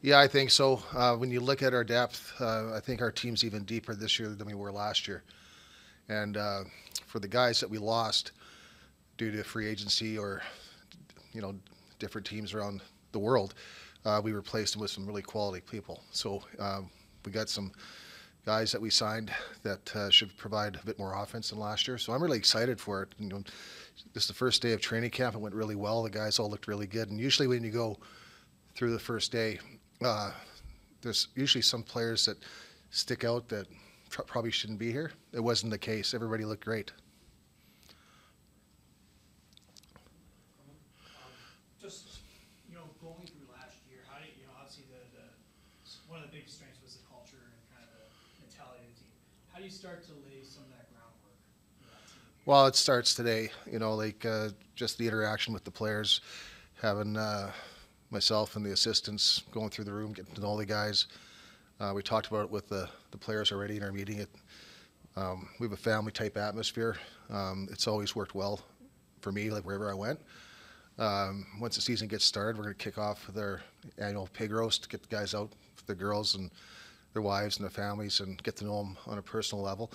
Yeah, I think so. When you look at our depth, I think our team's even deeper this year than we were last year. And for the guys that we lost due to free agency or you know different teams around the world, we replaced them with some really quality people. So we got some guys that we signed that should provide a bit more offense than last year. So I'm really excited for it. This is the first day of training camp. It went really well. The guys all looked really good. And usually when you go through the first day, uh, there's usually some players that stick out that probably shouldn't be here. It wasn't the case. Everybody looked great. Just going through last year, how do obviously the one of the big strengths was the culture and kind of the mentality of the team. How do you start to lay some of that groundwork for that team here? Well, it starts today. Just the interaction with the players, having myself and the assistants going through the room, getting to know the guys. We talked about it with the players already in our meeting. We have a family type atmosphere. It's always worked well for me, like wherever I went. Once the season gets started, we're going to kick off with our annual pig roast to get the guys out, the girls and their wives and their families, and get to know them on a personal level.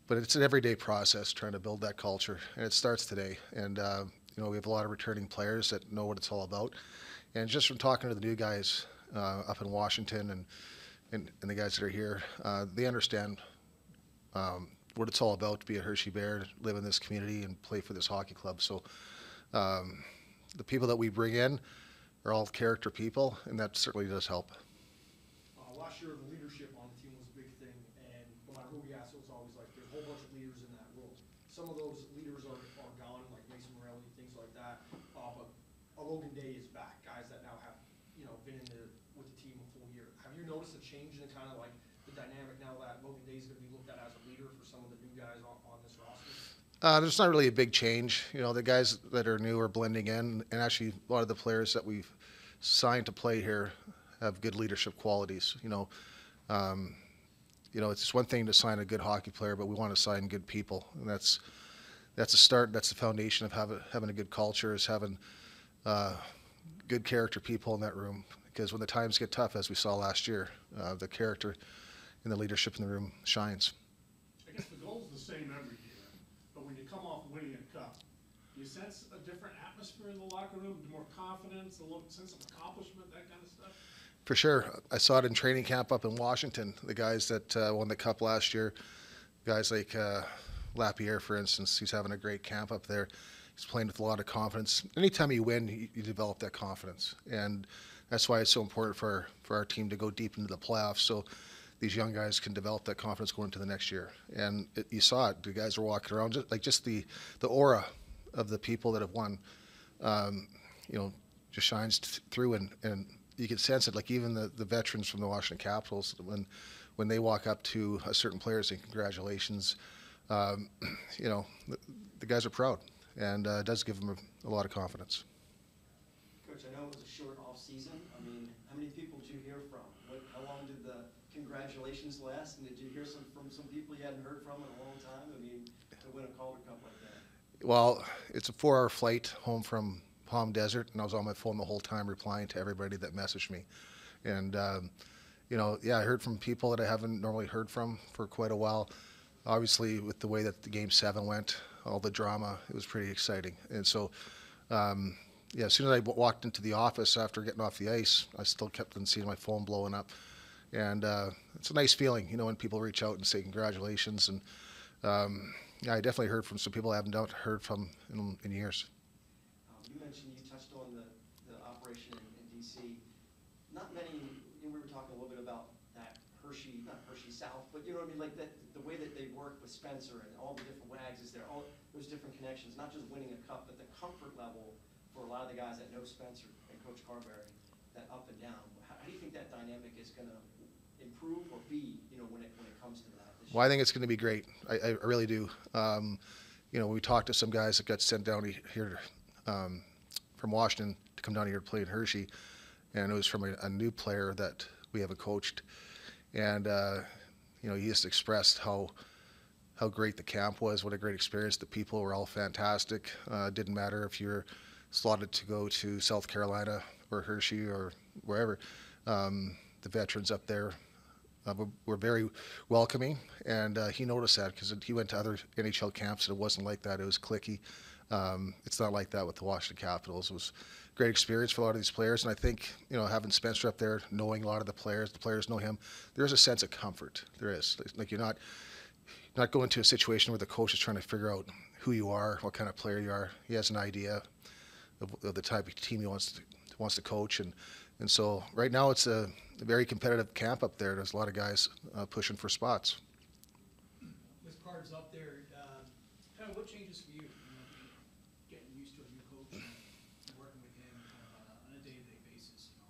But it's an everyday process trying to build that culture, and it starts today. And we have a lot of returning players that know what it's all about. And just from talking to the new guys up in Washington and the guys that are here, they understand what it's all about to be a Hershey Bear, live in this community, and play for this hockey club. So um, the people that we bring in are all character people, and that certainly does help. Last year, the leadership on the team was a big thing, and no matter who we asked, it was always like there's a whole bunch of leaders in that room. Some of those leaders are gone, like Mason Morelli, things like that. But Logan Day is back, guys that now have been with the team a full year. Have you noticed a change in kind of like the dynamic now that Logan Day is going to be looked at as a leader for some of the new guys on this roster? There's not really a big change. The guys that are new are blending in, and actually a lot of the players that we've signed to play here have good leadership qualities. Um, it's one thing to sign a good hockey player, but we want to sign good people, and that's a start. That's the foundation of having a good culture, is having uh, good character people in that room. Because when the times get tough, as we saw last year, the character and the leadership in the room shines. I guess the goal's the same every year, but when you come off winning a cup, do you sense a different atmosphere in the locker room, more confidence, a sense of accomplishment, that kind of stuff? For sure. I saw it in training camp up in Washington. The guys that won the cup last year, guys like Lapierre, for instance, he's having a great camp up there. He's playing with a lot of confidence. Anytime you win, you develop that confidence. And that's why it's so important for our team to go deep into the playoffs, so these young guys can develop that confidence going into the next year. And you saw it. The guys are walking around, just the aura of the people that have won, um, just shines through, and you can sense it. Like even the veterans from the Washington Capitals, when they walk up to a certain player saying congratulations, um, the guys are proud, and it does give them a lot of confidence. Coach, I know it was a short off season. I mean, how many people did you hear from? How long did the congratulations last? And did you hear from some people you hadn't heard from in a long time? I mean, to win a Calder Cup like that. Well, it's a 4-hour flight home from Palm Desert, and I was on my phone the whole time replying to everybody that messaged me. And, yeah, I heard from people that I haven't normally heard from for quite a while. Obviously, with the way that the Game 7 went, all the drama, it was pretty exciting. And so, yeah, as soon as I walked into the office after getting off the ice, I still kept on seeing my phone blowing up. And it's a nice feeling, when people reach out and say congratulations. And yeah, I definitely heard from some people I haven't heard from in years. You mentioned you touched on the operation in D.C. Not many. We were talking a little bit about that Hershey, not Hershey South, but you know what I mean, like that the way that they work with Spencer and all the different wags is there. All those different connections, not just winning a cup, but the comfort level for a lot of the guys that know Spencer and Coach Carberry, that up and down. How do you think that dynamic is going to improve or be, when it comes to that? Well, I think it's going to be great. I really do. We talked to some guys that got sent down here from Washington to come down here to play in Hershey, and it was from a new player that we haven't coached. And, he just expressed how great the camp was, what a great experience. The people were all fantastic. Didn't matter if you're slotted to go to South Carolina or Hershey or wherever. The veterans up there were very welcoming, and he noticed that because he went to other NHL camps and it wasn't like that. It was cliquey. It's not like that with the Washington Capitals. It was a great experience for a lot of these players, and I think having Spencer up there, knowing a lot of the players know him. There's a sense of comfort. There is. Like you're not going to a situation where the coach is trying to figure out who you are, what kind of player you are. He has an idea of the type of team he wants to coach, and so right now it's a very competitive camp up there. There's a lot of guys pushing for spots. With Cards up there, kind of what changes for you? Getting used to a new coach and working with him kind of on a day-to-day basis, on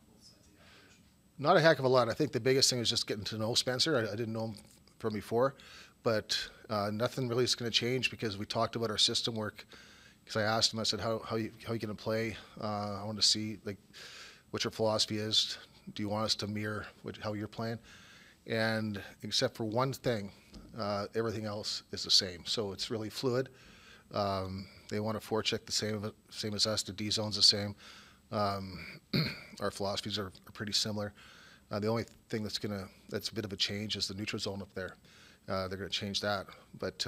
both sides of the operation. Not a heck of a lot. I think the biggest thing is just getting to know Spencer. I didn't know him from before, but nothing really is going to change because we talked about our system work. Because I asked him, I said, how you going to play? I want to see what your philosophy is. Do you want us to mirror how you're playing? And except for one thing, everything else is the same. So it's really fluid. They want to forecheck the same as us. The D zone's the same. Our philosophies are pretty similar. The only thing that's a bit of a change is the neutral zone up there. They're going to change that, but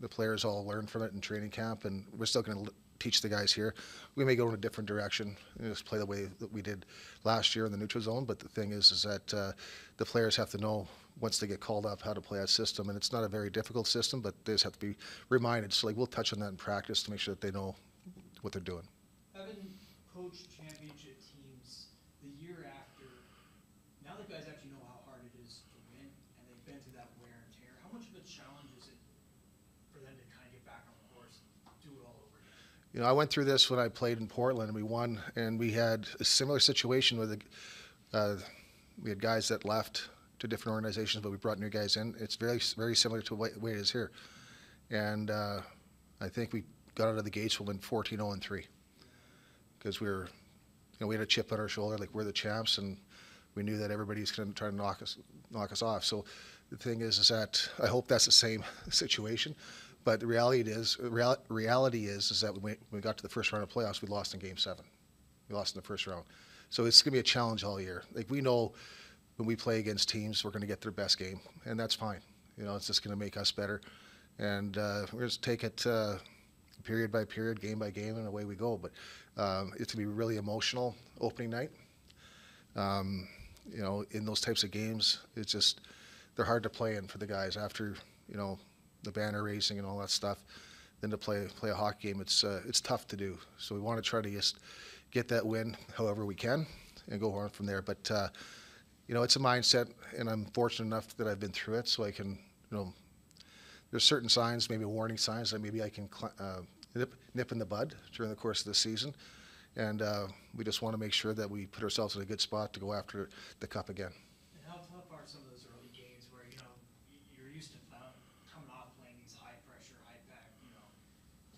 the players all learn from it in training camp, and we're still going to teach the guys here. We may go in a different direction and just play the way that we did last year in the neutral zone, but the thing is that the players have to know once they get called up how to play that system, and it's not a very difficult system, but they just have to be reminded. So we'll touch on that in practice to make sure that they know what they're doing. Having coached championship teams the year after, now that guys actually know how hard it is to win, and they've been through that wear and tear, how much of a challenge is it for them to kind of get back on the horse and do it all over again? I went through this when I played in Portland, and we won, and we had a similar situation with we had guys that left to different organizations, but we brought new guys in. It's very, very similar to the way it is here. And I think we got out of the gates, we'll win 14-0-3 because we had a chip on our shoulder, like we're the champs, and we knew that everybody's going to try to knock us off. So the thing is that I hope that's the same situation. But the reality is that when we got to the first round of playoffs, we lost in Game 7. We lost in the first round. So it's going to be a challenge all year. Like we know when we play against teams, we're going to get their best game, and that's fine. It's just going to make us better. And we're going to take it period by period, game by game, and away we go. But it's going to be really emotional opening night. In those types of games, it's just they're hard to play in for the guys after the banner racing and all that stuff. Then to play a hockey game, it's tough to do. So we want to try to just get that win however we can and go on from there. But it's a mindset, and I'm fortunate enough that I've been through it, so I can there's certain signs, maybe warning signs that maybe I can nip in the bud during the course of the season. And we just want to make sure that we put ourselves in a good spot to go after the cup again. And how tough are some of those early games where, you're used to coming off playing these high-pressure, high-pack,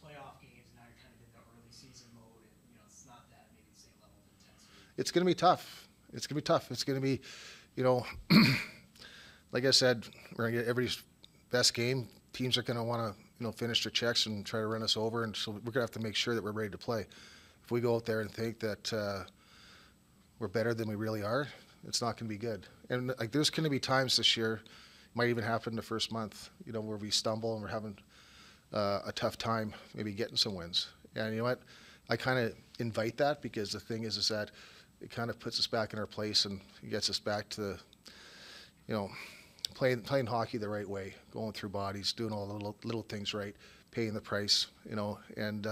playoff games, and now you're kind of in the early season mode, and, it's not that maybe the same level of intensity? It's going to be tough. It's going to be tough. It's going to be, like I said, we're going to get everybody's best game. Teams are going to want to, finish their checks and try to run us over, and so we're going to have to make sure that we're ready to play. If we go out there and think that we're better than we really are, it's not going to be good. And there's going to be times this year, might even happen the first month, where we stumble and we're having a tough time maybe getting some wins. And you know what? I kind of invite that because the thing is that it kind of puts us back in our place and gets us back to playing hockey the right way, going through bodies, doing all the little things right, paying the price, and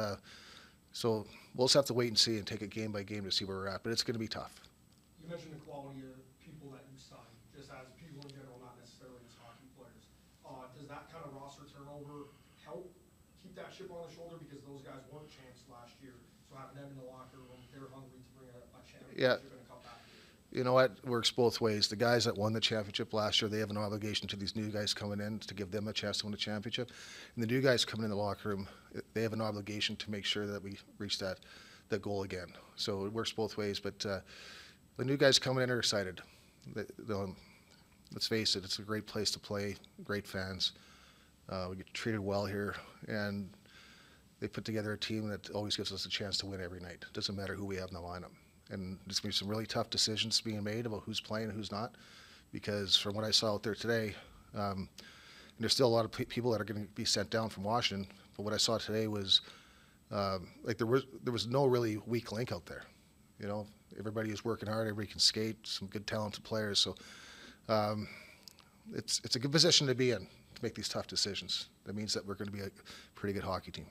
so we'll just have to wait and see and take it game by game to see where we're at, but it's going to be tough. You mentioned the quality of people that you sign, just as people in general, not necessarily as hockey players. Does that kind of roster turnover help keep that chip on the shoulder? Because those guys weren't champs last year, so having them in the locker room, they're hungry to bring a championship and a cup back here. You know what? It works both ways. The guys that won the championship last year, they have an obligation to these new guys coming in to give them a chance to win the championship. And the new guys coming in the locker room, they have an obligation to make sure that we reach that goal again. So it works both ways. But the new guys coming in are excited. Let's face it, it's a great place to play, great fans. We get treated well here. And they put together a team that always gives us a chance to win every night. It doesn't matter who we have in the lineup. and there's going to be some really tough decisions being made about who's playing and who's not, because from what I saw out there today, and there's still a lot of people that are going to be sent down from Washington, but what I saw today was like there was no really weak link out there. You know, everybody is working hard, everybody can skate, some good talented players, so it's a good position to be in to make these tough decisions. That means that we're going to be a pretty good hockey team.